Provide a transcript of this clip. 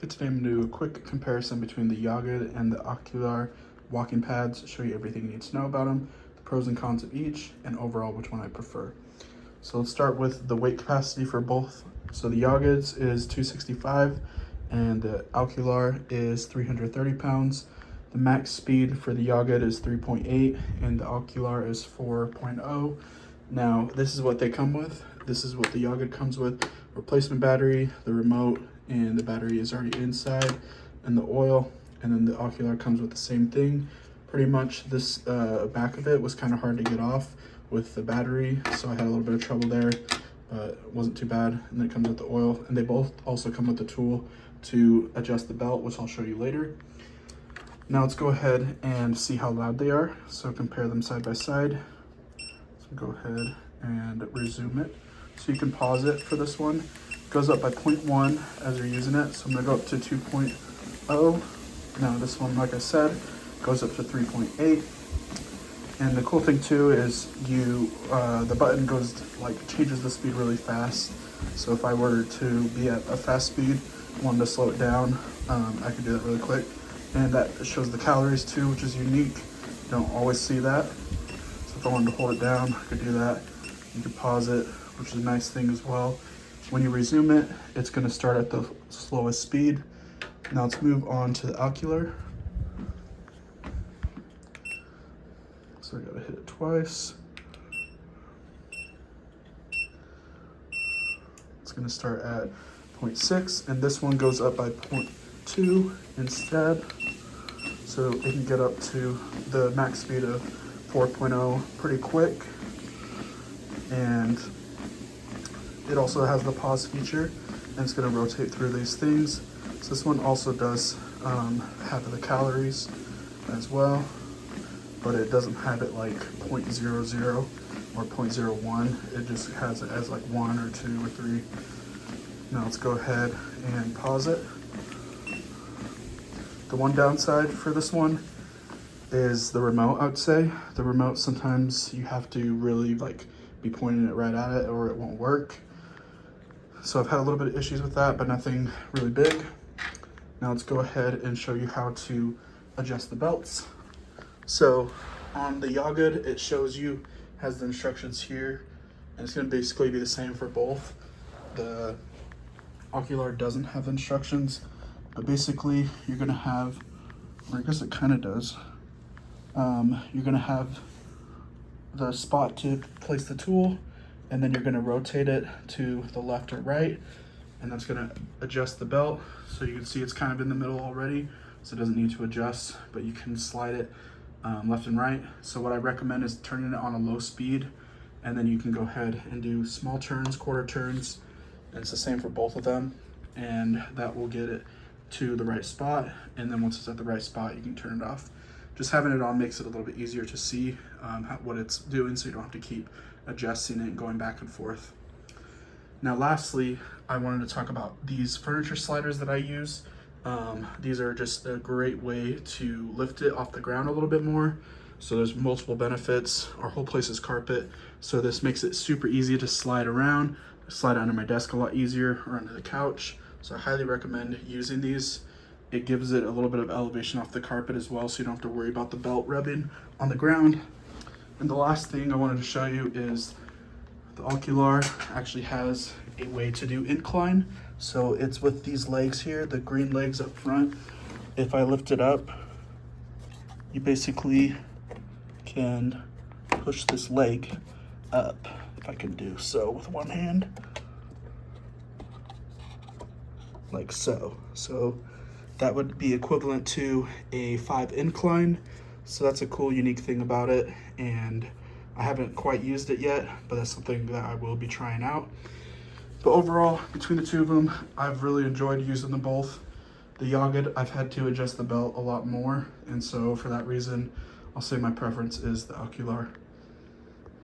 Here today I'm going to do a quick comparison between the Yagud and the Akluer walking pads, show you everything you need to know about them, the pros and cons of each, and overall which one I prefer. So let's start with the weight capacity for both. So the Yagud's is 265 and the Akluer is 330 pounds. The max speed for the Yagud is 3.8 and the Akluer is 4.0. Now this is what they come with. This is what the Yagud comes with: replacement battery, the remote, and the battery is already inside, and the oil. And then the Akluer comes with the same thing. Pretty much this back of it was kind of hard to get off with the battery, so I had a little bit of trouble there, but it wasn't too bad. And then it comes with the oil, and they both also come with the tool to adjust the belt, which I'll show you later. Now let's go ahead and see how loud they are. So compare them side by side. So go ahead and resume it. So you can pause it for this one. It goes up by 0.1 as you're using it. So I'm gonna go up to 2.0. Now this one, like I said, goes up to 3.8. And the cool thing too is the button changes the speed really fast. So if I were to be at a fast speed, wanted to slow it down, I could do that really quick. And that shows the calories too, which is unique. You don't always see that. So if I wanted to hold it down, I could do that. You could pause it, which is a nice thing as well. When you resume it, it's gonna start at the slowest speed. Now let's move on to the Akluer. So I gotta hit it twice. It's gonna start at 0.6, and this one goes up by 0.2 instead. So it can get up to the max speed of 4.0 pretty quick. And it also has the pause feature, and it's gonna rotate through these things. So this one also does have the calories as well, but it doesn't have it like 0.00 or 0.01. It just has it as like 1 or 2 or 3. Now let's go ahead and pause it. The one downside for this one is the remote, I would say. The remote, sometimes you have to really be pointing it right at it or it won't work. So I've had a little bit of issues with that, but nothing really big. Now let's go ahead and show you how to adjust the belts. So on the Yagud, it shows you, has the instructions here, and it's gonna basically be the same for both. The Akluer doesn't have instructions, but basically you're gonna have, or I guess it kind of does, you're gonna have the spot to place the tool, and then you're gonna rotate it to the left or right, and that's gonna adjust the belt. So you can see it's kind of in the middle already, so it doesn't need to adjust, but you can slide it left and right. So what I recommend is turning it on a low speed, and then you can go ahead and do small turns, quarter turns, and it's the same for both of them, and that will get it to the right spot. And then once it's at the right spot, you can turn it off. Just having it on makes it a little bit easier to see what it's doing, so you don't have to keep adjusting it and going back and forth. Now lastly, I wanted to talk about these furniture sliders that I use. These are just a great way to lift it off the ground a little bit more. So there's multiple benefits. Our whole place is carpet, so this makes it super easy to slide around. I slide under my desk a lot easier, or under the couch. So I highly recommend using these. It gives it a little bit of elevation off the carpet as well, so you don't have to worry about the belt rubbing on the ground. And the last thing I wanted to show you is the Akluer actually has a way to do incline. So it's with these legs here, the green legs up front. If I lift it up, you basically can push this leg up, if I can do so with one hand, like so. So that would be equivalent to a 5 incline. So that's a cool, unique thing about it. And I haven't quite used it yet, but that's something that I will be trying out. But overall, between the two of them, I've really enjoyed using them both. The Yagud, I've had to adjust the belt a lot more. And so for that reason, I'll say my preference is the Akluer.